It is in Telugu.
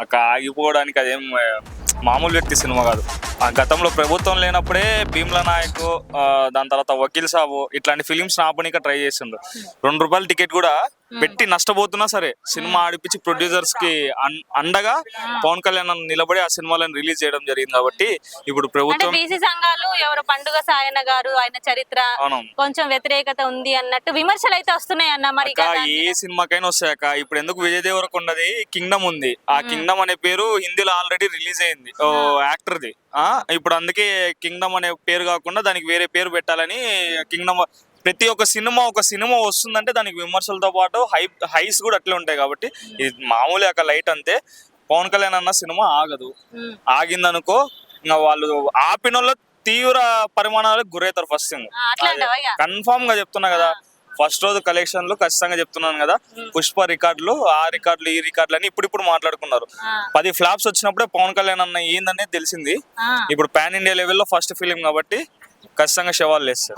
ఆగిపోవడానికి అదేం మామూలు వ్యక్తి సినిమా కాదు. ఆ గతంలో ప్రభుత్వం లేనప్పుడే భీమ్లా నాయక్, దాని తర్వాత వకీల్ సాబు ఇట్లాంటి ఫిలిమ్స్ ఆపనీక ట్రై చేసిండు. ₹2 టికెట్ కూడా పెట్టి నష్టపోతున్నా సరే సినిమా ఆడిపించి ప్రొడ్యూసర్స్ కి అండగా పవన్ కళ్యాణ్ నిలబడి ఆ సినిమాలను రిలీజ్ చేయడం జరిగింది. కాబట్టి ఇప్పుడు ప్రభుత్వం బీసీ సంఘాలు ఎవరు పండుగ సాయన్న గారు ఆయన చరిత్ర కొంచెం వ్యతిరేకత ఉంది అన్నట్టు విమర్శలు అయితే వస్తున్నాయి అన్న. మరి ఏ సినిమాకైనా వస్తాయక ఇప్పుడు ఎందుకు విజయ్ దేవరకొండది కింగ్డమ్ ఉంది, ఆ కింగ్డమ్ అనే పేరు హిందీలో ఆల్రెడీ రిలీజ్ అయింది యాక్టర్ది. ఇప్పుడు అందుకే కింగ్డమ్ అనే పేరు కాకుండా దానికి వేరే పేరు పెట్టాలని కింగ్డమ్. ప్రతి ఒక్క సినిమా వస్తుందంటే దానికి విమర్శలతో పాటు హైస్ కూడా అట్లే ఉంటాయి. కాబట్టి ఇది మామూలు లైట్ అంతే. పవన్ కళ్యాణ్ అన్న సినిమా ఆగదు, ఆగిందనుకో ఇంకా వాళ్ళు ఆపిన వాళ్ళు తీవ్ర పరిమాణాలకు గురవుతారు. ఫస్ట్ థింగ్ కన్ఫామ్ గా చెప్తున్నా కదా, ఫస్ట్ రోజు కలెక్షన్లు ఖచ్చితంగా చెప్తున్నాను కదా, పుష్ప రికార్డులు ఆ రికార్డులు ఈ రికార్డులు అని ఇప్పుడు మాట్లాడుకున్నారు. 10 ఫ్లాప్స్ వచ్చినప్పుడే పవన్ కళ్యాణ్ అన్న ఏందనేది తెలిసింది. ఇప్పుడు పాన్ ఇండియా లెవెల్లో ఫస్ట్ ఫిలిం కాబట్టి ఖచ్చితంగా శవాలు లేస్తారు.